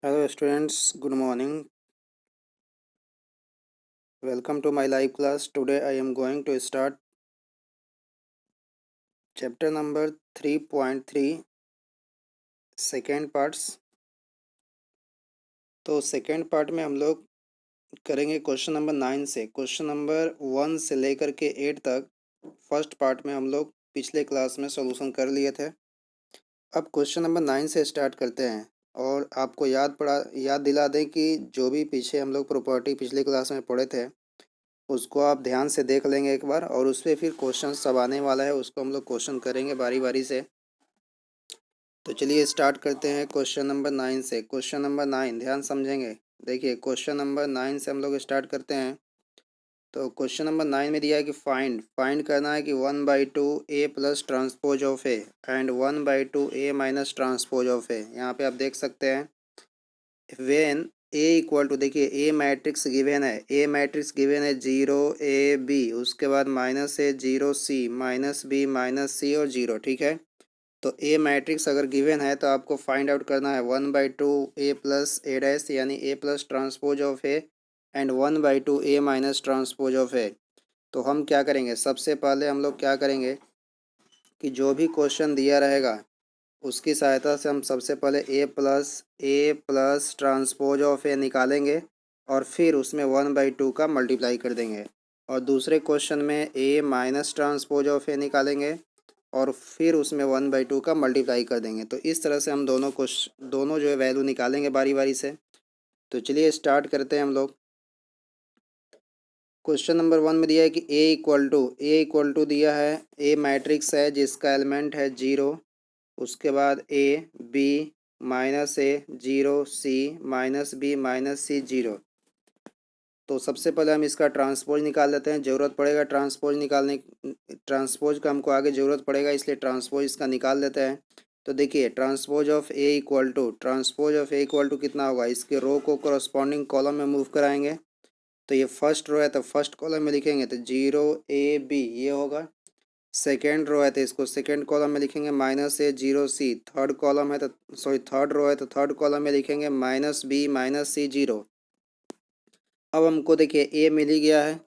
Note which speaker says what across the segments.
Speaker 1: Hello students, good morning. Welcome to my live class. Today I am going to start chapter number 3.3 second parts. तो second part में हम लोग करेंगे question number 9 से question number 1 से लेकर के 8 तक। फर्स्ट पार्ट में हम लोग पिछले क्लास में सॉल्यूशन कर लिए थे। अब क्वेश्चन नंबर 9 से स्टार्ट करते हैं और आपको याद दिला दें कि जो भी पीछे हम लोग प्रॉपर्टी पिछले क्लास में पढ़े थे उसको आप ध्यान से देख लेंगे एक बार, और उस पर फिर क्वेश्चन सब आने वाला है, उसको हम लोग क्वेश्चन करेंगे बारी बारी से। तो चलिए स्टार्ट करते हैं क्वेश्चन नंबर 9 से। क्वेश्चन नंबर 9 ध्यान समझेंगे। देखिए क्वेश्चन नंबर 9 से हम लोग स्टार्ट करते हैं। तो क्वेश्चन नंबर 9 में दिया है कि फाइंड करना है कि 1/2 A plus transpose of A and 1/2 A minus transpose of A. यहाँ पे आप देख सकते हैं वेन ए इक्वल टू, देखिए ए मैट्रिक्स गिवन है, ए मैट्रिक्स गिवन है 0 ए बी, उसके बाद minus A 0 C minus B minus सी और 0। ठीक है, तो ए मैट्रिक्स अगर गिवन है तो आपको फाइंड आउट करना है 1/2 ए प्लस ए डैश यानी A plus transpose of A and 1/2 A minus transpose of A. तो हम क्या करेंगे, सबसे पहले हम लोग क्या करेंगे कि जो भी क्वेश्चन दिया रहेगा उसकी सहायता से हम सबसे पहले ए प्लस ट्रांसपोज ऑफ ए निकालेंगे और फिर उसमें 1/2 का मल्टीप्लाई कर देंगे, और दूसरे क्वेश्चन में ए माइनस ट्रांसपोज ऑफ ए निकालेंगे और फिर उसमें 1/2 का मल्टीप्लाई कर देंगे। तो इस तरह से हम दोनों जो है वैल्यू निकालेंगे बारी बारी से। तो चलिए स्टार्ट करते हैं हम लोग। क्वेश्चन नंबर 1 में दिया है कि ए इक्वल टू दिया है, ए मैट्रिक्स है जिसका एलिमेंट है 0, उसके बाद A B minus A 0 C minus B minus C 0। तो सबसे पहले हम इसका ट्रांसपोज निकाल लेते हैं, ज़रूरत पड़ेगा ट्रांसपोज निकालने, ट्रांसपोज का हमको आगे ज़रूरत पड़ेगा, इसलिए ट्रांसपोज इसका निकाल लेते हैं। तो देखिए transpose of A equal to कितना होगा, इसके रो को करस्पॉन्डिंग कॉलम में मूव कराएंगे। तो ये फर्स्ट रो है तो फर्स्ट कॉलम में लिखेंगे तो 0 ए बी ये होगा। सेकेंड रो है तो इसको सेकेंड कॉलम में लिखेंगे minus A 0 C. Third column है तो थर्ड रो है तो थर्ड कॉलम में लिखेंगे माइनस बी माइनस सी 0। अब हमको देखिए ए मिल ही गया है,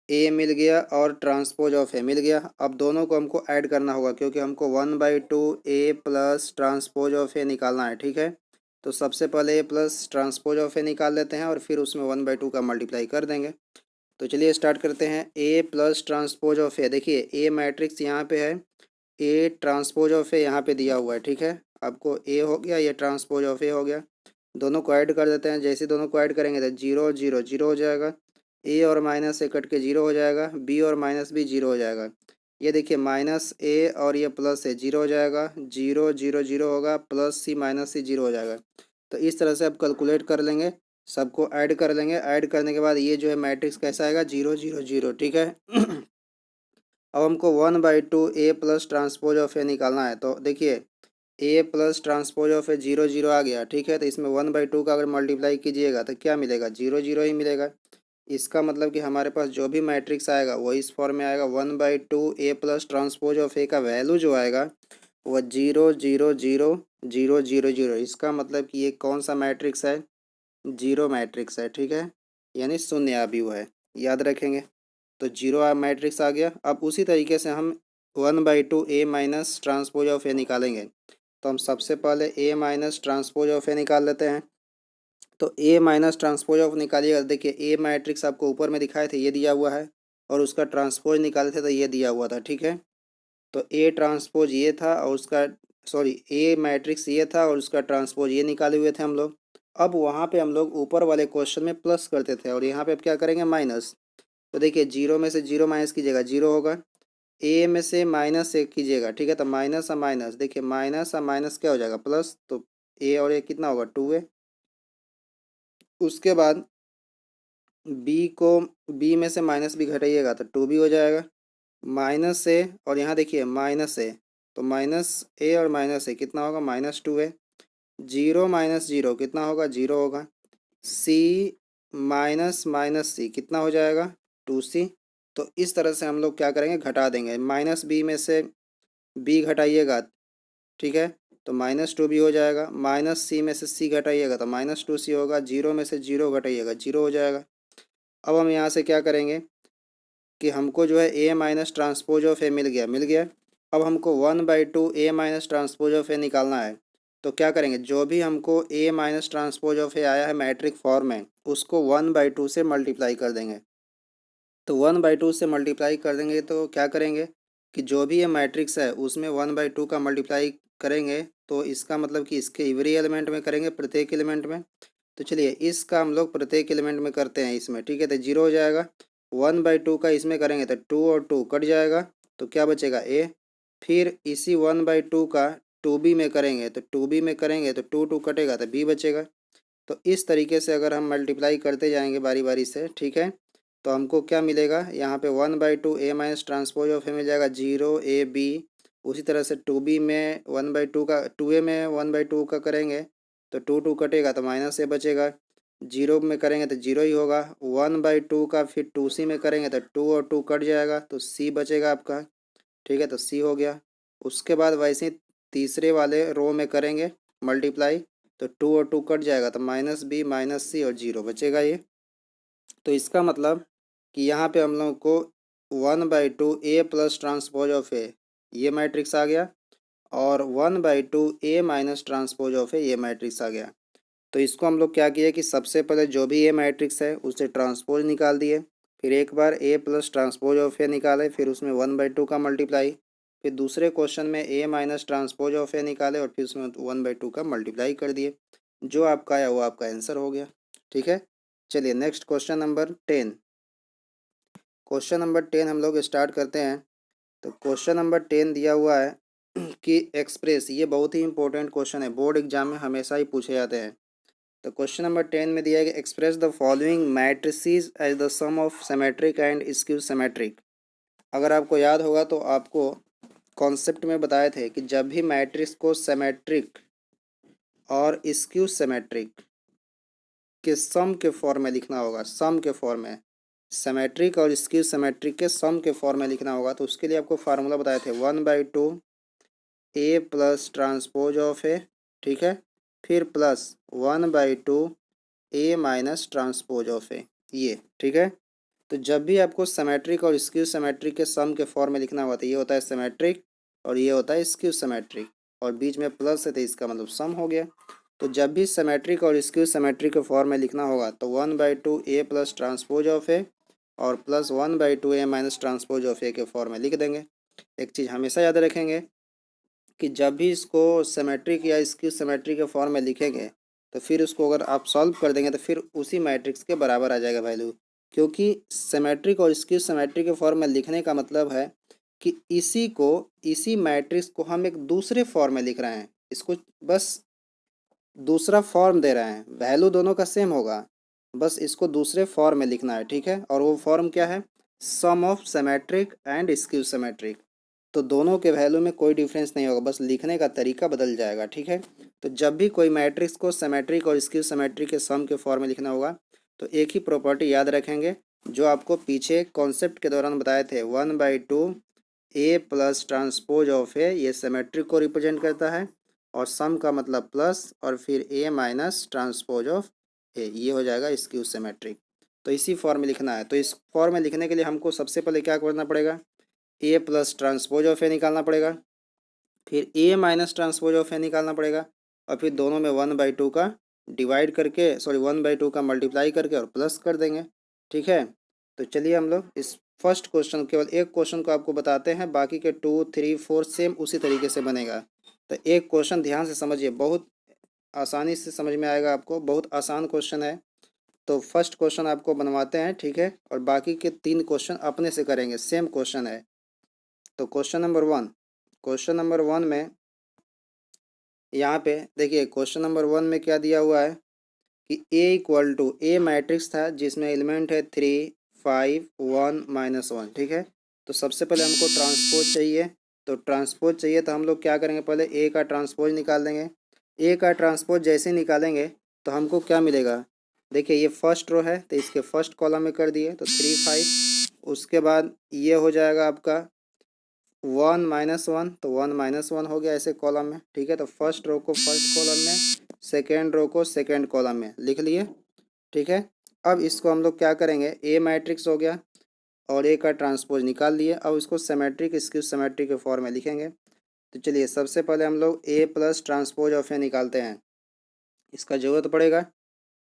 Speaker 1: ए मिल गया और ट्रांसपोज ऑफ ए मिल गया। अब दोनों को हमको ऐड करना होगा क्योंकि हमको 1/2 ए प्लस ट्रांसपोज ऑफ ए निकालना है। ठीक है, तो सबसे पहले ए प्लस ट्रांसपोज ऑफ ए निकाल लेते हैं और फिर उसमें 1/2 का मल्टीप्लाई कर देंगे। तो चलिए स्टार्ट करते हैं। ए प्लस ट्रांसपोज ऑफ ए, देखिए ए मैट्रिक्स यहाँ पे है, ए ट्रांसपोज ऑफ ए यहाँ पे दिया हुआ है। ठीक है, आपको ए हो गया, ये ट्रांसपोज ऑफ ए हो गया। दोनों को ऐड कर देते हैं, जैसे दोनों को ऐड करेंगे तो 0 0 0 हो जाएगा, ए और माइनस ए कट के 0 हो जाएगा, बी और माइनस बी 0 हो जाएगा। ये देखिए माइनस ए और ये प्लस ए 0 हो जाएगा, 0 0 0 होगा, प्लस सी माइनस सी 0 हो जाएगा। तो इस तरह से आप कैलकुलेट कर लेंगे, सबको ऐड कर लेंगे। ऐड करने के बाद ये जो है मैट्रिक्स कैसा आएगा, 0 0 0। ठीक है अब हमको 1/2 ए प्लस ट्रांसपोज ऑफ ए निकालना है। तो देखिए ए प्लस ट्रांसपोज ऑफ ए 0 0 आ गया। ठीक है, तो इसमें 1/2 का अगर मल्टीप्लाई कीजिएगा तो क्या मिलेगा, 0 0 ही मिलेगा। इसका मतलब कि हमारे पास जो भी मैट्रिक्स आएगा वो इस फॉर्म में आएगा, 1/2 A plus transpose of A का वैल्यू जो आएगा वह 0 0 0 0 0 0। इसका मतलब कि ये कौन सा मैट्रिक्स है, जीरो मैट्रिक्स है। ठीक है, यानी शून्य आव्यूह है, याद रखेंगे। तो जीरो मैट्रिक्स आ गया। अब उसी तरीके से हम 1/2 ए माइनस ट्रांसपोज ऑफ ए निकालेंगे। तो हम सबसे पहले ए माइनस ट्रांसपोज ऑफ ए निकाल लेते हैं। तो ए माइनस ट्रांसपोज ऑफ निकालिएगा, देखिए ए मैट्रिक्स आपको ऊपर में दिखाए थे, ये दिया हुआ है, और उसका ट्रांसपोज निकाले थे तो ये दिया हुआ था। ठीक है, तो ए ट्रांसपोज ये था और उसका ए मैट्रिक्स ये था और उसका ट्रांसपोज ये निकाले हुए थे हम लोग। अब वहाँ पे हम लोग ऊपर वाले क्वेश्चन में प्लस करते थे और यहाँ पे अब क्या करेंगे, माइनस। तो देखिए 0 में से 0 माइनस कीजिएगा, 0 होगा। ए में से माइनस एक कीजिएगा, ठीक है, तो माइनस और माइनस, देखिए माइनस और माइनस क्या हो जाएगा, प्लस। तो ए और ए कितना होगा, 2a। उसके बाद बी में से माइनस भी घटाइएगा तो 2b हो जाएगा। माइनस ए और यहाँ देखिए माइनस ए, तो माइनस ए और माइनस ए कितना होगा, -2a। 0 माइनस 0 कितना होगा, 0 होगा। सी माइनस माइनस सी कितना हो जाएगा, 2c। तो इस तरह से हम लोग क्या करेंगे, घटा देंगे। माइनस बी में से बी घटाइएगा, ठीक है, तो -2 भी हो जाएगा। माइनस सी में से सी घटाइएगा तो -2c होगा। 0 में से 0 घटाइएगा 0 हो जाएगा। अब हम यहाँ से क्या करेंगे कि हमको जो है ए माइनस ट्रांसपोज ऑफ ए मिल गया। अब हमको 1/2 ए माइनस ट्रांसपोज ऑफ ए निकालना है। तो क्या करेंगे, जो भी हमको ए माइनस ट्रांसपोज ऑफ ए आया है मैट्रिक फॉर्म में, उसको 1/2 से मल्टीप्लाई कर देंगे। तो 1/2 से मल्टीप्लाई कर देंगे तो क्या करेंगे कि जो भी ये मैट्रिक्स है उसमें 1/2 का मल्टीप्लाई करेंगे। तो इसका मतलब कि इसके एवरी एलिमेंट में करेंगे, प्रत्येक एलिमेंट में। तो चलिए इसका हम लोग प्रत्येक एलिमेंट में करते हैं इसमें, ठीक है। तो 0 हो जाएगा। 1/2 का इसमें करेंगे तो 2 और 2 कट जाएगा, तो क्या बचेगा ए। फिर इसी 1/2 का 2b में करेंगे तो 2b में करेंगे तो 2 कटेगा तो b बचेगा। तो इस तरीके से अगर हम मल्टीप्लाई करते जाएंगे बारी बारी से, ठीक है, तो हमको क्या मिलेगा यहाँ पे 1/2 ए माइनस ट्रांसपोज ऑफ ए मिल जाएगा 0 a b। उसी तरह से 2b में 1/2 का 2a में 1/2 का करेंगे तो 2 कटेगा तो माइनस ए बचेगा। 0 में करेंगे तो 0 ही होगा। 1/2 का फिर 2c में करेंगे तो 2 और 2 कट जाएगा तो c बचेगा आपका, ठीक है। तो c हो गया। उसके बाद वैसे ही तीसरे वाले रो में करेंगे मल्टीप्लाई तो 2 और 2 कट जाएगा तो -b -c और 0 बचेगा ये। तो इसका मतलब कि यहाँ पे हम लोग को 1/2 A plus transpose of A ये मैट्रिक्स आ गया और 1/2 A minus transpose of A ये मैट्रिक्स आ गया। तो इसको हम लोग क्या किए कि सबसे पहले जो भी ए मैट्रिक्स है उसे ट्रांसपोज निकाल दिए, फिर एक बार ए प्लस ट्रांसपोज ऑफ ए निकाले, फिर उसमें 1/2 का मल्टीप्लाई, फिर दूसरे क्वेश्चन में ए माइनस ट्रांसपोज ऑफ ए निकाले और फिर उसमें 1/2 का मल्टीप्लाई कर दिए। जो आपका आया वो आपका आंसर हो गया, ठीक है। चलिए next question number 10। Question number 10 हम लोग स्टार्ट करते हैं। तो क्वेश्चन नंबर 10 दिया हुआ है कि एक्सप्रेस, ये बहुत ही इंपॉर्टेंट क्वेश्चन है, बोर्ड एग्जाम में हमेशा ही पूछे जाते हैं। तो क्वेश्चन नंबर 10 में दिया है कि express the following matrices as the sum of symmetric and skew symmetric. अगर आपको याद होगा तो आपको कॉन्सेप्ट में बताए थे कि जब भी मैट्रिक्स को सिमेट्रिक और स्क्यू सिमेट्रिक के सम के फॉर्म में लिखना होगा, सम के फॉर्म में, सिमेट्रिक और स्क्यू सिमेट्रिक के सम के फॉर्म में लिखना होगा, तो उसके लिए आपको फार्मूला बताए थे 1/2 A plus transpose of A, ठीक है, फिर plus 1/2 A minus transpose of A, ये ठीक है। तो जब भी आपको सिमेट्रिक और स्क्यू सिमेट्रिक के सम के फॉर्म में लिखना होगा तो ये होता है सिमेट्रिक और ये होता है स्क्यू सिमेट्रिक, और बीच में प्लस है तो इसका मतलब सम हो गया। तो जब भी सिमेट्रिक और स्क्यू सिमेट्रिक के फॉर्म में लिखना होगा तो 1/2 A plus transpose of A और plus 1/2 A minus transpose of A के फॉर्म में लिख देंगे। एक चीज़ हमेशा याद रखेंगे कि जब भी इसको सिमेट्रिक या स्क्यू सिमेट्रिक के फॉर्म में लिखेंगे तो फिर उसको अगर आप सॉल्व कर देंगे तो फिर उसी मैट्रिक्स के बराबर आ जाएगा वैल्यू, क्योंकि सिमेट्रिक और स्क्यू सिमेट्रिक के फॉर्म में लिखने का मतलब है कि इसी मैट्रिक्स को हम एक दूसरे फॉर्म में लिख रहे हैं, इसको बस दूसरा फॉर्म दे रहे हैं, वैल्यू दोनों का सेम होगा, बस इसको दूसरे फॉर्म में लिखना है, ठीक है। और वो फॉर्म क्या है, sum of symmetric and skew symmetric. तो दोनों के वैल्यू में कोई डिफरेंस नहीं होगा, बस लिखने का तरीका बदल जाएगा, ठीक है। तो जब भी कोई मैट्रिक्स को सिमेट्रिक और स्क्यू सिमेट्रिक के सम के फॉर्म में लिखना होगा तो एक ही प्रॉपर्टी याद रखेंगे जो आपको पीछे कॉन्सेप्ट के दौरान बताए थे। 1/2 A plus transpose of A ये सिमेट्रिक को रिप्रेजेंट करता है और सम का मतलब प्लस और फिर ए माइनस ट्रांसपोज ऑफ ए, ये हो जाएगा स्क्यू सिमेट्रिक। तो इसी फॉर्म में लिखना है। तो इस फॉर्म में लिखने के लिए हमको सबसे पहले क्या करना पड़ेगा, ए प्लस ट्रांसपोज ऑफ ए निकालना पड़ेगा, फिर ए माइनस ट्रांसपोज ऑफ ए निकालना पड़ेगा और फिर दोनों में 1/2 का डिवाइड करके, सॉरी 1/2 का मल्टीप्लाई करके और प्लस कर देंगे, ठीक है। तो चलिए हम लोग इस फर्स्ट क्वेश्चन, केवल एक क्वेश्चन को आपको बताते हैं, बाकी के 2 3 4 सेम उसी तरीके से बनेगा। तो एक क्वेश्चन ध्यान से समझिए, बहुत आसानी से समझ में आएगा आपको, बहुत आसान क्वेश्चन है। तो फर्स्ट क्वेश्चन आपको बनवाते हैं, ठीक है, और बाकी के 3 क्वेश्चन अपने से करेंगे, सेम क्वेश्चन है। तो क्वेश्चन नंबर 1 में यहाँ पे देखिए, क्वेश्चन नंबर 1 में क्या दिया हुआ है कि ए मैट्रिक्स था जिसमें एलिमेंट है 3 5 1 -1, ठीक है। तो सबसे पहले हमको ट्रांसपोज चाहिए, तो ट्रांसपोज चाहिए तो हम लोग क्या करेंगे, पहले ए का ट्रांसपोज निकाल देंगे। ए का ट्रांसपोज जैसे निकालेंगे तो हमको क्या मिलेगा, देखिए ये फर्स्ट रो है तो इसके फर्स्ट कॉलम में कर दिए तो 3 5, उसके बाद ये हो जाएगा आपका 1 - 1 तो 1 - 1 हो गया ऐसे कॉलम में, ठीक है। तो फर्स्ट रो को फर्स्ट कॉलम में, सेकेंड रो को सेकेंड कॉलम में लिख लिए, ठीक है। अब इसको हम लोग क्या करेंगे, ए मैट्रिक्स हो गया और ए का ट्रांसपोज निकाल लिए। अब इसको सिमेट्रिक स्क्यू सिमेट्रिक के फॉर्म में लिखेंगे। तो चलिए सबसे पहले हम लोग ए प्लस ट्रांसपोज ऑफ ए निकालते हैं, इसका ज़रूरत पड़ेगा।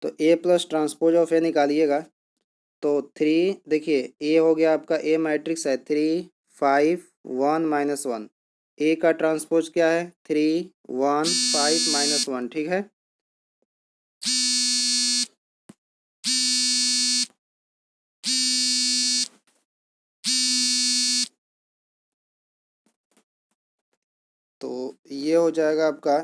Speaker 1: तो ए प्लस ट्रांसपोज ऑफ ए निकालिएगा तो 3, देखिए ए हो गया आपका, ए मैट्रिक्स है 3 5 1 -1। ए का ट्रांसपोज क्या है 3 1 5 -1, ठीक है। तो ये हो जाएगा आपका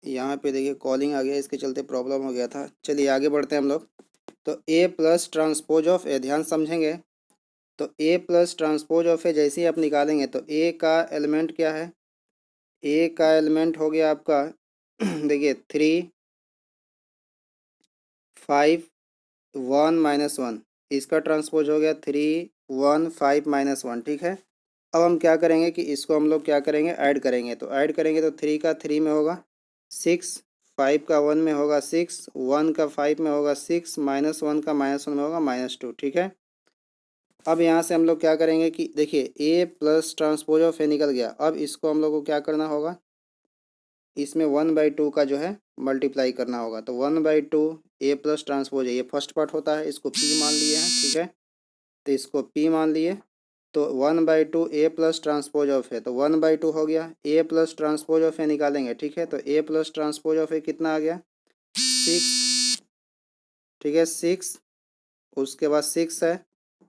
Speaker 1: यहाँ पे देखिए कॉलिंग आ गया, इसके चलते प्रॉब्लम हो गया था। चलिए आगे बढ़ते हैं हम लोग। तो ए प्लस ट्रांसपोज ऑफ ए, ध्यान समझेंगे। तो ए प्लस ट्रांसपोज ऑफ ए जैसे ही आप निकालेंगे तो ए का एलिमेंट क्या है, ए का एलिमेंट हो गया आपका देखिए 3 5 1 -1, इसका ट्रांसपोज हो गया 3 1 5 -1, ठीक है। अब हम क्या करेंगे कि इसको हम लोग क्या करेंगे, ऐड करेंगे। तो ऐड करेंगे तो 3 का 3 में होगा 6, 5 का 1 में होगा 6, 1 का 5 में होगा 6, -1 का -1 में होगा -2, ठीक है। अब यहाँ से हम लोग क्या करेंगे कि देखिए ए प्लस ट्रांसपोज ऑफ ए निकल गया। अब इसको हम लोग को क्या करना होगा, इसमें 1/2 का जो है मल्टीप्लाई करना होगा। तो 1/2 ए प्लस ट्रांसपोज है, ये फर्स्ट पार्ट होता है, इसको पी मान लिए हैं, ठीक है। तो इसको पी मान लिए। तो 1/2 ए प्लस ट्रांसपोज ऑफ है, तो 1/2 हो गया। ए प्लस ट्रांसपोज ऑफ ए निकालेंगे, ठीक है। तो ए प्लस ट्रांसपोज ऑफ ए कितना आ गया 6, ठीक है 6, उसके बाद 6 है,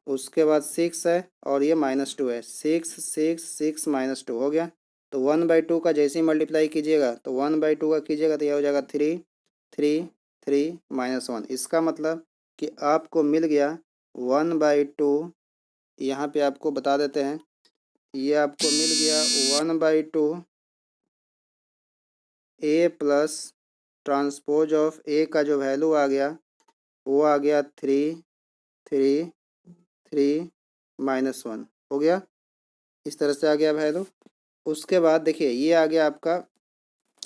Speaker 1: उसके बाद 6 है और ये -2 है, 6 6 6 -2 हो गया। तो 1/2 का जैसे ही मल्टीप्लाई कीजिएगा तो 1/2 का कीजिएगा तो यह हो जाएगा 3 3 3 -1। इसका मतलब कि आपको मिल गया 1/2, यहाँ पे आपको बता देते हैं, ये आपको मिल गया 1/2 A plus transpose of A का जो वैल्यू आ गया वो आ गया 3 3 3 -1 हो गया, इस तरह से आ गया वैल्यू। उसके बाद देखिए ये आ गया आपका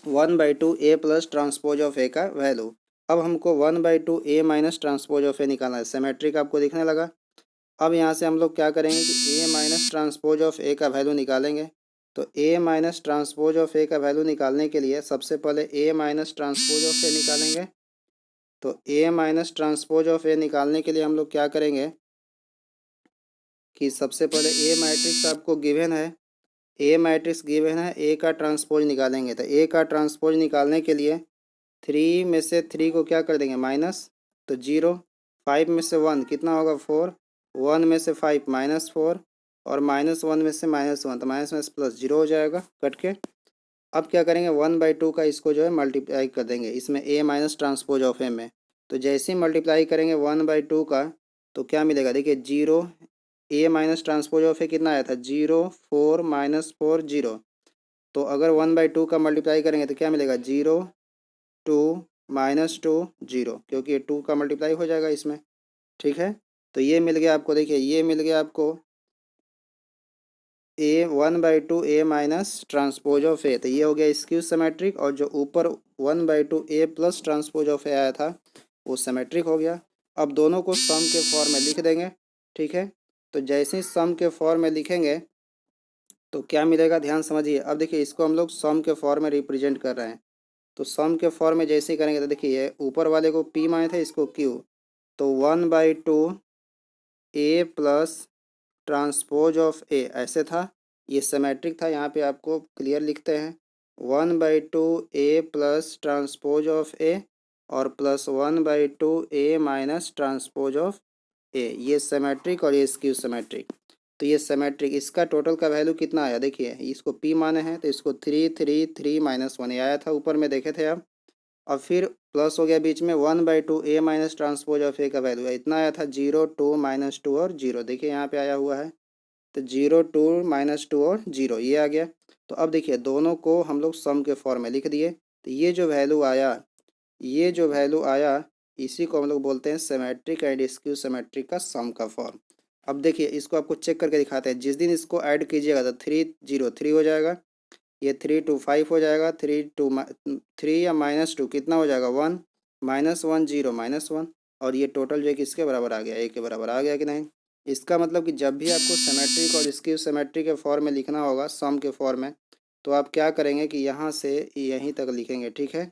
Speaker 1: 1/2 A plus transpose of A का वैल्यू। अब हमको 1/2 ए माइनस ट्रांसपोज ऑफ ए निकालना है, सिमेट्रिक आपको दिखने लगा। अब यहाँ से हम लोग क्या करेंगे कि ए माइनस ट्रांसपोज ऑफ ए का वैल्यू निकालेंगे। तो ए माइनस ट्रांसपोज ऑफ ए का वैल्यू निकालने के लिए सबसे पहले ए माइनस ट्रांसपोज ऑफ ए निकालेंगे। तो ए माइनस ट्रांसपोज ऑफ ए निकालने के लिए हम लोग क्या करेंगे कि सबसे पहले ए मैट्रिक्स आपको गिवन है, ए मैट्रिक्स गिवन है, ए का ट्रांसपोज निकालेंगे। तो ए का ट्रांसपोज निकालने के लिए 3 में से 3 को क्या कर देंगे माइनस, तो 0, 5 में से 1 कितना होगा 4, 1 में से 5 -4 और -1 में से -1, तो माइनस में प्लस 0 हो जाएगा कट के। अब क्या करेंगे 1/2 का इसको जो है मल्टीप्लाई कर देंगे इसमें ए माइनस ट्रांसपोज ऑफ ए में। तो जैसे ही मल्टीप्लाई करेंगे 1/2 का तो क्या मिलेगा, देखिए 0, ए माइनस ट्रांसपोज ऑफ ए कितना आया था 0 4 -4 0। तो अगर 1/2 का मल्टीप्लाई करेंगे तो क्या मिलेगा 0 2 -2 0, क्योंकि ये 2 का मल्टीप्लाई हो जाएगा इसमें, ठीक है। तो ये मिल गया आपको, देखिए ये मिल गया आपको ए 1/2 A minus transpose of A. तो ये हो गया स्क्यू सिमेट्रिक, और जो ऊपर 1/2 ए प्लस ट्रांसपोज ऑफ ए आया था वो सिमेट्रिक हो गया। अब दोनों को सम के फॉर्म में लिख देंगे, ठीक है। तो जैसे ही सम के फॉर्म में लिखेंगे तो क्या मिलेगा, ध्यान समझिए। अब देखिए इसको हम लोग सम के फॉर्म में रिप्रेजेंट कर रहे हैं। तो सम के फॉर्म में जैसे ही करेंगे तो देखिए ये ऊपर वाले को पी माने थे, इसको क्यू। तो 1/2 ए प्लस ट्रांसपोज ऑफ ए ऐसे था, ये सिमेट्रिक था, यहाँ पे आपको क्लियर लिखते हैं 1/2 A plus transpose of A और plus 1/2 A minus transpose of A, ये सिमेट्रिक और ये स्क्यू सिमेट्रिक। तो ये सिमेट्रिक, इसका टोटल का वैल्यू कितना आया, देखिए इसको पी माने हैं तो इसको 3 3 3 -1 ये आया था ऊपर में देखे थे आप। और फिर प्लस हो गया बीच में 1/2 A minus transpose of A का वैल्यू है इतना आया था 0 2 -2 और 0, देखिए यहाँ पे आया हुआ है। तो 0 2 -2 और 0 ये आ गया। तो अब देखिए दोनों को हम लोग सम के फॉर्म में लिख दिए। तो ये जो वैल्यू आया, ये जो वैल्यू आया, इसी को हम लोग बोलते हैं सिमेट्रिक एंड स्क्यू सिमेट्रिक का सम का फॉर्म। अब देखिए इसको आपको चेक करके दिखाते हैं। जिस दिन इसको ऐड कीजिएगा तो 303 हो जाएगा, ये 325 हो जाएगा, 3 या -2 कितना हो जाएगा 1, -1 0 -1, और ये टोटल जो है किसके बराबर आ गया, ए के बराबर आ गया कि नहीं। इसका मतलब कि जब भी आपको सिमेट्रिक और स्क्यू सिमेट्रिक के फॉर्म में लिखना होगा, सम के फॉर्म में, तो आप क्या करेंगे कि यहाँ से यहीं तक लिखेंगे, ठीक है।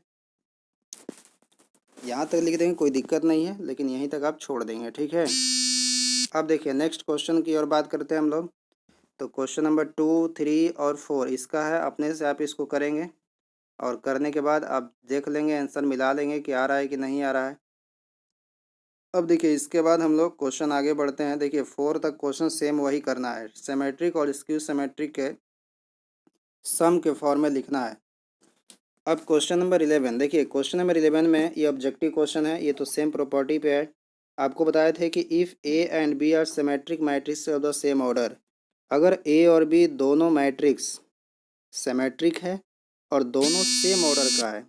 Speaker 1: यहाँ तक लिख देंगे, कोई दिक्कत नहीं है, लेकिन यहीं तक आप छोड़ देंगे, ठीक है। अब देखिए नेक्स्ट क्वेश्चन की ओर बात करते हैं हम लोग। तो क्वेश्चन नंबर 2, 3 और 4 इसका है, अपने से आप इसको करेंगे और करने के बाद आप देख लेंगे, आंसर मिला लेंगे कि आ रहा है कि नहीं आ रहा है। अब देखिए इसके बाद हम लोग क्वेश्चन आगे बढ़ते हैं। देखिए 4 तक क्वेश्चन सेम वही करना है, सिमेट्रिक और स्क्यू सिमेट्रिक के सम के फॉर्म में लिखना है। अब क्वेश्चन नंबर 11 देखिए, क्वेश्चन नंबर 11 में ये ऑब्जेक्टिव क्वेश्चन है, ये तो सेम प्रॉपर्टी पे है। आपको बताए थे कि if A and B are symmetric matrix of the same order, अगर ए और बी दोनों मैट्रिक्स सिमेट्रिक है और दोनों सेम ऑर्डर का है,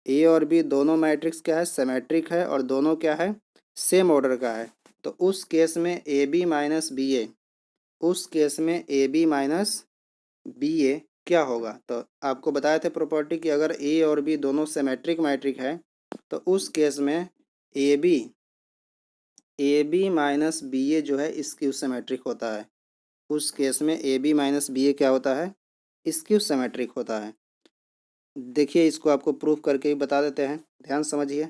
Speaker 1: ए और बी दोनों मैट्रिक्स क्या है, सिमेट्रिक है और दोनों क्या है, सेम ऑर्डर का है, तो उस केस में ए बी माइनस बी ए, उस केस में ए बी माइनस बी ए क्या होगा। तो आपको बताए थे प्रॉपर्टी कि अगर ए और बी दोनों सिमेट्रिक मैट्रिक है, तो उस केस में ए बी माइनस बी ए जो है स्क्यू सिमेट्रिक होता है। उस केस में ए बी माइनस बी ए क्या होता है, स्क्यू सिमेट्रिक होता है। देखिए इसको आपको प्रूफ करके ही बता देते हैं, ध्यान समझिए।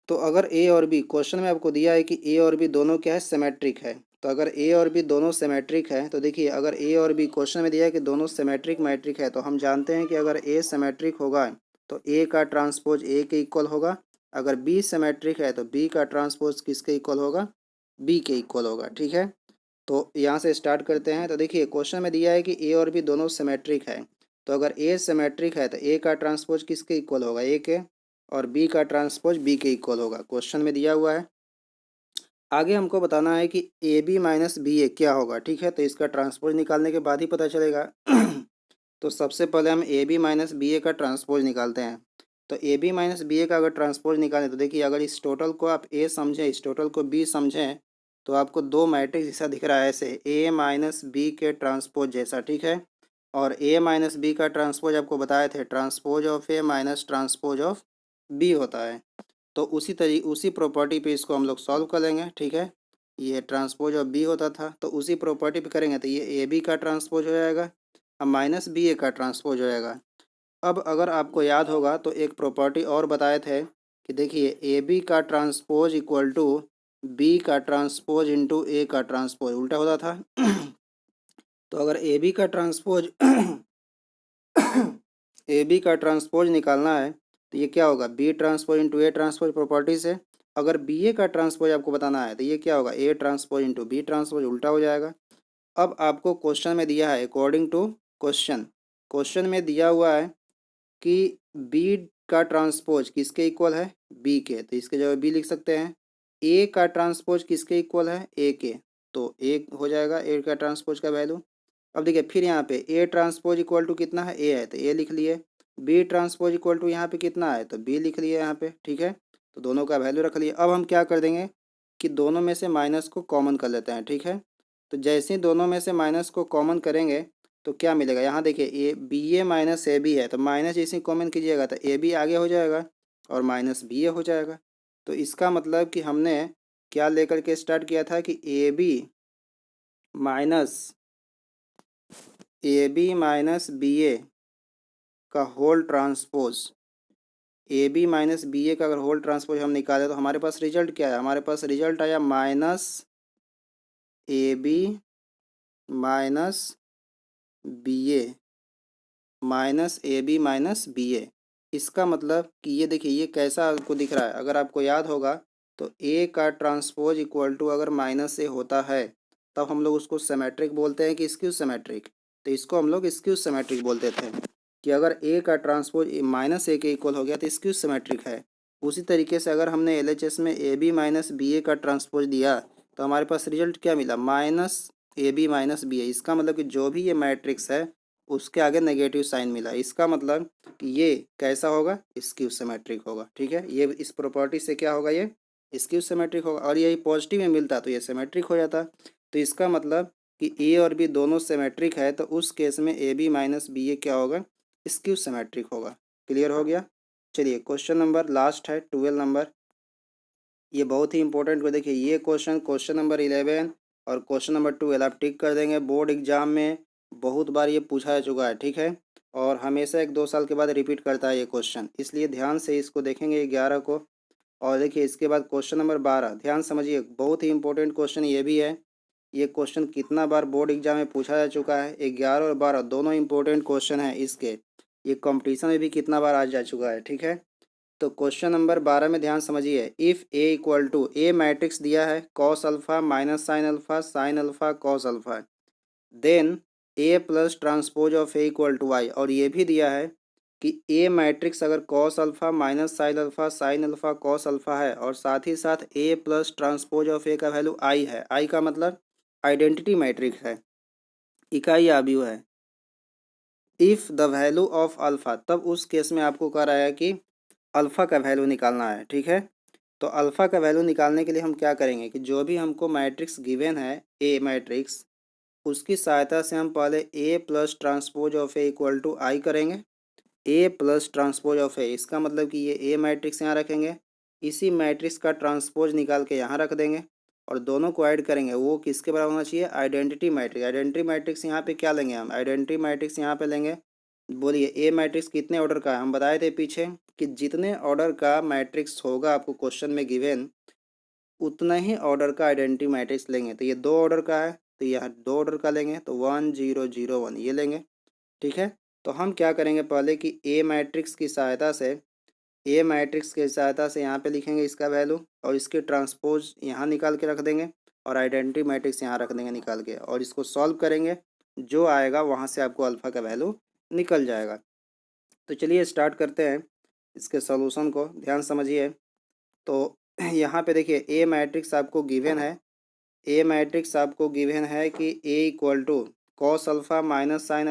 Speaker 1: तो अगर ए और बी, क्वेश्चन में आपको दिया है कि ए और बी दोनों क्या है, सिमेट्रिक है, तो अगर ए और बी दोनों सिमेट्रिक है, तो देखिए अगर ए और बी क्वेश्चन में दिया है कि दोनों सिमेट्रिक मैट्रिक है, तो हम जानते हैं कि अगर ए सिमेट्रिक होगा तो ए का ट्रांसपोज ए के इक्वल होगा, अगर बी सिमेट्रिक है तो बी का ट्रांसपोज किसके इक्वल होगा, बी के इक्वल होगा, ठीक है। तो यहाँ से स्टार्ट करते हैं। तो देखिए क्वेश्चन में दिया है कि ए और बी दोनों सिमेट्रिक है, तो अगर ए सिमेट्रिक है तो ए का ट्रांसपोज किसके इक्वल होगा, ए के, और बी का ट्रांसपोज बी के इक्वल होगा, क्वेश्चन में दिया हुआ है। आगे हमको बताना है कि ए बी माइनस बी ए क्या होगा, ठीक है। तो इसका ट्रांसपोज निकालने के बाद ही पता चलेगा। तो सबसे पहले हम ए बी माइनस बी ए का ट्रांसपोज निकालते हैं। तो ए बी माइनस बी ए का अगर ट्रांसपोज निकालें तो देखिए अगर इस टोटल को आप ए समझें, इस टोटल को बी समझें, तो आपको दो मैट्रिक्स जैसा दिख रहा है, ऐसे ए माइनस बी के ट्रांसपोज जैसा, ठीक है। और ए माइनस बी का ट्रांसपोज आपको बताए थे, transpose of A minus transpose of B होता है। तो उसी प्रॉपर्टी पे इसको हम लोग सॉल्व कर लेंगे, ठीक है। ये ट्रांसपोज ऑफ बी होता था, तो उसी प्रॉपर्टी पे करेंगे तो ये ए बी का ट्रांसपोज हो जाएगा, अब माइनस बी ए का ट्रांसपोज हो जाएगा। अब अगर आपको याद होगा तो एक प्रॉपर्टी और बताए थे कि देखिए ए बी का ट्रांसपोज इक्वल टू बी का ट्रांसपोज इंटू ए का ट्रांसपोज, उल्टा होता था। तो अगर ए बी का ट्रांसपोज ए बी का ट्रांसपोज निकालना है तो ये क्या होगा, B transpose into A transpose property से। अगर बी ए का ट्रांसपोज आपको बताना है तो ये क्या होगा, A transpose into B transpose, उल्टा हो जाएगा। अब आपको क्वेश्चन में दिया है, अकॉर्डिंग टू क्वेश्चन में दिया हुआ है कि बी का ट्रांसपोज किसके इक्वल है, बी के, तो इसके जगह बी लिख सकते हैं। ए का ट्रांसपोज किसके इक्वल है, ए के, तो ए हो जाएगा ए का ट्रांसपोज का वैल्यू। अब देखिए फिर यहाँ पे ए ट्रांसपोज इक्वल टू कितना है, ए है, तो ए लिख लिए। बी ट्रांसपोज इक्वल टू यहाँ पे कितना है, तो बी लिख लिए यहाँ पे, ठीक है। तो दोनों का वैल्यू रख लिए। अब हम क्या कर देंगे कि दोनों में से माइनस को कॉमन कर लेते हैं, ठीक है। तो जैसे ही दोनों में से माइनस को कॉमन करेंगे तो क्या मिलेगा, यहाँ देखिए A B A minus A B है, तो माइनस जैसे कॉमन कीजिएगा तो ए बी आगे हो जाएगा और माइनस बी ए हो जाएगा। तो इसका मतलब कि हमने क्या लेकर के स्टार्ट किया था कि A B minus B A का whole transpose, A B minus B A का अगर होल ट्रांसपोज हम निकालें तो हमारे पास रिजल्ट क्या है, हमारे पास रिजल्ट आया minus A B minus B A minus A B minus B A. इसका मतलब कि ये देखिए ये कैसा आपको दिख रहा है, अगर आपको याद होगा तो ए का ट्रांसपोज इक्वल टू अगर माइनस ए होता है तब हम लोग उसको सिमेट्रिक बोलते हैं कि स्क्यू सिमेट्रिक। तो इसको हम लोग स्क्यू सिमेट्रिक बोलते थे कि अगर ए का ट्रांसपोज माइनस ए के इक्वल हो गया तो स्क्यू सिमेट्रिक है। उसी तरीके से अगर हमने एलएचएस में A B minus B A का ट्रांसपोज दिया तो हमारे पास रिजल्ट क्या मिला, minus A B minus B A. इसका मतलब कि जो भी ये मैट्रिक्स है उसके आगे नेगेटिव साइन मिला, इसका मतलब कि ये कैसा होगा, स्क्यू सिमेट्रिक होगा, ठीक है। ये इस प्रॉपर्टी से क्या होगा, ये स्क्यू सिमेट्रिक होगा, और यही पॉजिटिव में मिलता तो ये सिमेट्रिक हो जाता। तो इसका मतलब कि ए और बी दोनों सिमेट्रिक है, तो उस केस में ए बी माइनस बी ए क्या होगा, स्क्यू सिमेट्रिक होगा। क्लियर हो गया। चलिए क्वेश्चन नंबर लास्ट है 12 नंबर। ये बहुत ही इंपॉर्टेंट को देखिए, ये क्वेश्चन नंबर 11 और क्वेश्चन नंबर 12 आप टिक कर देंगे। बोर्ड एग्जाम में बहुत बार ये पूछा जा चुका है, ठीक है, और हमेशा 1-2 साल के बाद रिपीट करता है ये क्वेश्चन, इसलिए ध्यान से इसको देखेंगे 11 को। और देखिए इसके बाद क्वेश्चन नंबर 12, ध्यान समझिए, बहुत ही इंपॉर्टेंट क्वेश्चन ये भी है। ये क्वेश्चन कितना बार बोर्ड एग्जाम में पूछा जा चुका है, 11 और 12 दोनों इंपॉर्टेंट क्वेश्चन है इसके। ये कंपटीशन में भी कितना बार आ जा चुका है, ठीक है। तो क्वेश्चन नंबर 12 में ध्यान समझिए, if A equal to a matrix दिया है cos alpha minus sine alpha cos alpha, then A plus transpose of A equal to Y, और ये भी दिया है कि ए मैट्रिक्स अगर cos alpha minus sine alpha cos alpha है, और साथ ही साथ A plus transpose of A का वैल्यू आई है, आई का मतलब आइडेंटिटी मैट्रिक्स है, इकाई आव्यूह है। If the value of alpha, तब उस केस में आपको कह रहा है कि अल्फ़ा का वैल्यू निकालना है, ठीक है। तो अल्फ़ा का वैल्यू निकालने के लिए हम क्या करेंगे कि जो भी हमको मैट्रिक्स गिवन है ए मैट्रिक्स, उसकी सहायता से हम पहले A plus transpose of A equal to I करेंगे। A plus transpose of A, इसका मतलब कि ये ए मैट्रिक्स यहाँ रखेंगे, इसी मैट्रिक्स का ट्रांसपोज निकाल के यहाँ रख देंगे, और दोनों को ऐड करेंगे, वो किसके बराबर होना चाहिए, आइडेंटिटी मैट्रिक्स। आइडेंटिटी मैट्रिक्स यहाँ पे क्या लेंगे हम, आइडेंटिटी मैट्रिक्स यहाँ पे लेंगे, बोलिए ए मैट्रिक्स कितने ऑर्डर का है, हम बताए थे पीछे कि जितने ऑर्डर का मैट्रिक्स होगा आपको क्वेश्चन में गिवन, उतना ही ऑर्डर का आइडेंटिटी मैट्रिक्स लेंगे। तो ये 2 ऑर्डर का है, तो यहाँ 2 ऑर्डर का लेंगे, तो 1 0 0 1 ये लेंगे, ठीक है। तो हम क्या करेंगे पहले कि ए मैट्रिक्स की सहायता से यहाँ पे लिखेंगे इसका वैल्यू, और इसके ट्रांसपोज यहाँ निकाल के रख देंगे, और आइडेंटिटी मैट्रिक्स यहाँ रख देंगे निकाल के, और इसको सॉल्व करेंगे, जो आएगा वहाँ से आपको अल्फ़ा का वैल्यू निकल जाएगा। तो चलिए स्टार्ट करते हैं इसके सॉल्यूशन को, ध्यान समझिए। तो यहाँ पे देखिए ए मैट्रिक्स आपको गिवन है, ए मैट्रिक्स आपको गिवन है कि A equal to cos alpha minus sine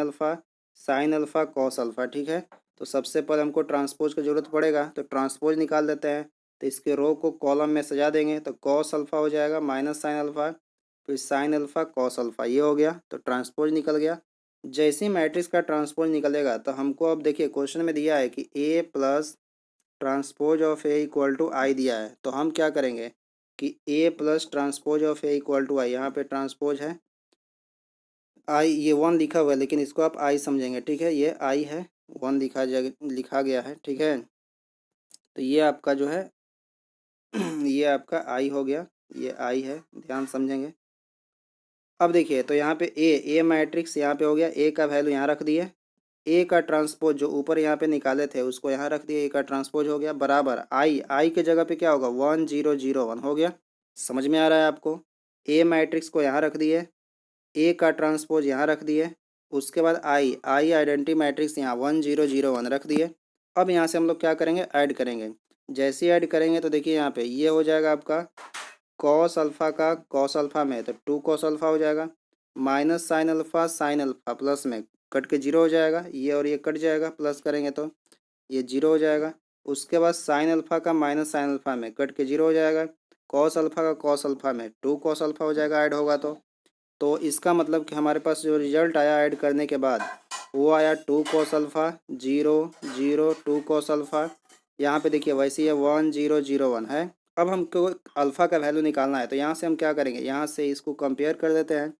Speaker 1: alpha cos alpha, ठीक है। तो सबसे पहले हमको ट्रांसपोज की ज़रूरत पड़ेगा, तो ट्रांसपोज निकाल देते हैं। तो इसके रो को कॉलम में सजा देंगे, तो कॉस अल्फ़ा हो जाएगा माइनस साइन अल्फ़ा, फिर साइन अल्फ़ा कॉस अल्फ़ा, ये हो गया, तो ट्रांसपोज निकल गया। जैसे ही मैट्रिक्स का ट्रांसपोज निकलेगा, तो हमको अब देखिए क्वेश्चन में दिया है कि A plus transpose of A equal to I दिया है, तो हम क्या करेंगे कि A plus transpose of A equal to I, यहाँ पे ट्रांसपोज है आई, ये 1 लिखा हुआ है, लेकिन इसको आप आई समझेंगे, ठीक है, ये आई है, 1 लिखा गया है, ठीक है। तो ये आपका जो है ये आपका आई हो गया, ये आई है, ध्यान समझेंगे। अब देखिए तो यहाँ पे ए मैट्रिक्स यहाँ पे हो गया, ए का वैल्यू यहाँ रख दिए, ए का ट्रांसपोज जो ऊपर यहाँ पे निकाले थे उसको यहाँ रख दिए, ए का ट्रांसपोज हो गया बराबर आई के जगह पे क्या होगा 1 0 0 1 हो गया। समझ में आ रहा है आपको। ए मैट्रिक्स को यहाँ रख दिए, ए का ट्रांसपोज यहाँ रख दिए, उसके बाद आई आइडेंटिटी मैट्रिक्स यहाँ 1 0 0 1 रख दिए। अब यहाँ से हम लोग क्या करेंगे, ऐड करेंगे। जैसे ऐड करेंगे तो देखिए यहाँ पे ये हो जाएगा आपका कॉस अल्फ़ा का कॉस अल्फ़ा में, तो 2 कॉस अल्फ़ा हो जाएगा, माइनस साइन अल्फ़ा प्लस में कट के 0 हो जाएगा, ये और ये कट जाएगा, प्लस करेंगे तो ये 0 हो जाएगा। उसके बाद साइन अल्फ़ा का माइनस साइन अल्फ़ा में कट के 0 हो जाएगा, कॉस अल्फ़ा का कॉस अल्फ़ा में 2 कॉस अल्फ़ा हो जाएगा, ऐड होगा तो इसका मतलब कि हमारे पास जो रिजल्ट आया ऐड करने के बाद वो आया 2 कॉस अल्फ़ा 0 0 2 कॉस अल्फ़ा। यहाँ पे देखिए वैसे ही 1 0 0 1 है। अब हमको अल्फ़ा का वैल्यू निकालना है, तो यहाँ से हम क्या करेंगे, यहाँ से इसको कंपेयर कर देते हैं,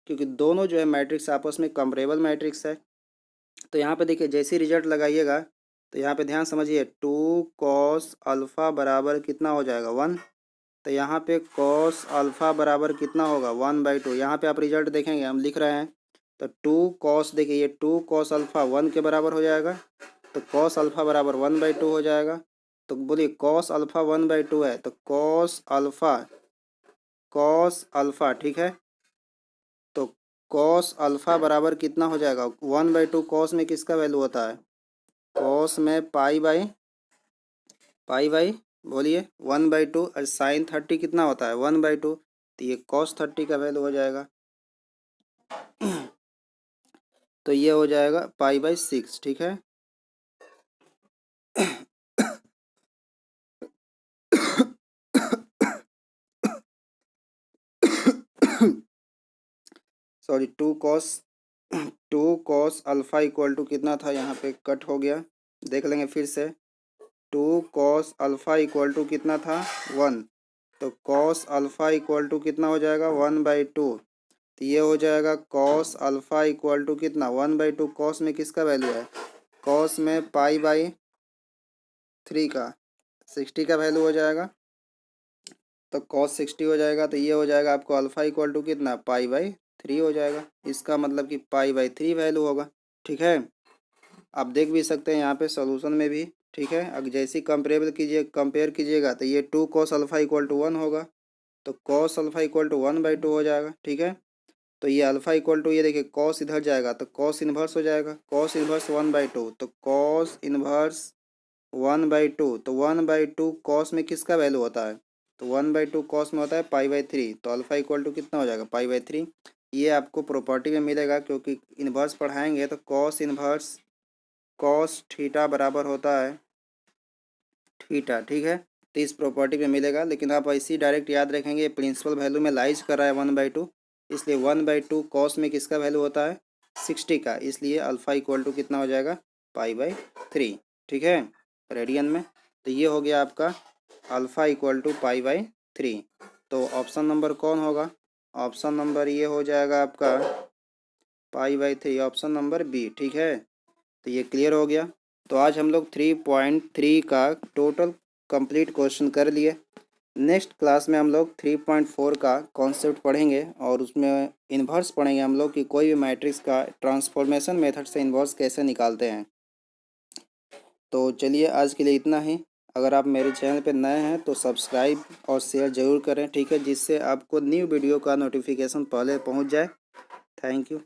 Speaker 1: क्योंकि दोनों जो है मैट्रिक्स आपस में कंपेरेबल मैट्रिक्स है। तो यहाँ पे देखिए जैसे ही रिजल्ट लगाइएगा, तो यहाँ पे ध्यान समझिए 2 कॉस अल्फ़ा बराबर कितना हो जाएगा 1, तो यहाँ पे कॉस अल्फ़ा बराबर कितना होगा 1/2। यहाँ पे आप रिजल्ट देखेंगे हम लिख रहे हैं, तो 2 कॉस, देखिए ये 2 कॉस अल्फ़ा 1 के बराबर हो जाएगा, तो कॉस अल्फ़ा बराबर 1/2 हो जाएगा। तो बोलिए कॉस अल्फ़ा 1/2 है, तो कॉस अल्फ़ा ठीक है, तो कॉस अल्फ़ा बराबर कितना हो जाएगा 1/2। कॉस में किसका वैल्यू होता है, कॉस में पाई बाई बोलिए 1/2, और साइन 30 कितना होता है 1/2, तो ये कॉस 30 का वैल्यू हो जाएगा। तो ये हो जाएगा पाई/6, ठीक है। Sorry 2 cos alpha equal to कितना था, यहाँ पे कट हो गया, देख लेंगे फिर से। 2 cos अल्फ़ा इक्वल टू कितना था 1, तो cos अल्फ़ा इक्वल टू कितना हो जाएगा 1/2, तो ये हो जाएगा cos अल्फ़ा इक्वल टू कितना 1/2। cos में किसका वैल्यू है, cos में π/3 का 60 का वैल्यू हो जाएगा, तो cos 60 हो जाएगा, तो ये हो जाएगा आपको अल्फ़ा इक्वल टू कितना π/3 हो जाएगा। इसका मतलब कि π/3 वैल्यू होगा। ठीक है, आप देख भी सकते हैं यहाँ पे सॉल्यूशन में भी। ठीक है, अगर जैसी कंपेयर कीजिएगा तो ये 2 cos अल्फ़ा इक्वल टू 1 होगा, तो cos अल्फ़ा इक्वल टू 1/2 हो जाएगा। ठीक है, तो ये अल्फ़ा इक्वल टू, ये देखिए cos इधर जाएगा तो cos इन्वर्स हो जाएगा, cos इन्वर्स 1/2, तो cos इन्वर्स 1/2, तो 1/2 cos में किसका वैल्यू होता है, तो 1/2 cos में होता है π/3, तो अल्फ़ा इक्वल टू कितना हो जाएगा π/3। ये आपको प्रॉपर्टी में मिलेगा, क्योंकि इन्वर्स पढ़ाएंगे तो cos इन्वर्स cos थीटा बराबर होता है थीटा। ठीक है, तो इस प्रॉपर्टी में मिलेगा, लेकिन आप ऐसे ही डायरेक्ट याद रखेंगे प्रिंसिपल वैल्यू में लाइज कर रहा है 1/2, इसलिए 1/2 cos में किसका वैल्यू होता है 60 का, इसलिए अल्फ़ा इक्वल टू कितना हो जाएगा π/3। ठीक है, रेडियन में। तो ये हो गया आपका अल्फ़ा इक्वल टू π/3। तो ऑप्शन नंबर कौन होगा, ऑप्शन नंबर ये हो जाएगा आपका π/3, ऑप्शन नंबर बी। ठीक है, तो ये क्लियर हो गया। तो आज हम लोग 3.3 का टोटल कंप्लीट क्वेश्चन कर लिए। नेक्स्ट क्लास में हम लोग 3.4 का कॉन्सेप्ट पढ़ेंगे, और उसमें इन्वर्स पढ़ेंगे हम लोग कि कोई भी मैट्रिक्स का ट्रांसफॉर्मेशन मेथड से इन्वर्स कैसे निकालते हैं। तो चलिए आज के लिए इतना ही। अगर आप मेरे चैनल पर नए हैं तो सब्सक्राइब और शेयर ज़रूर करें। ठीक है, जिससे आपको न्यू वीडियो का नोटिफिकेशन पहले पहुंच जाए। Thank you.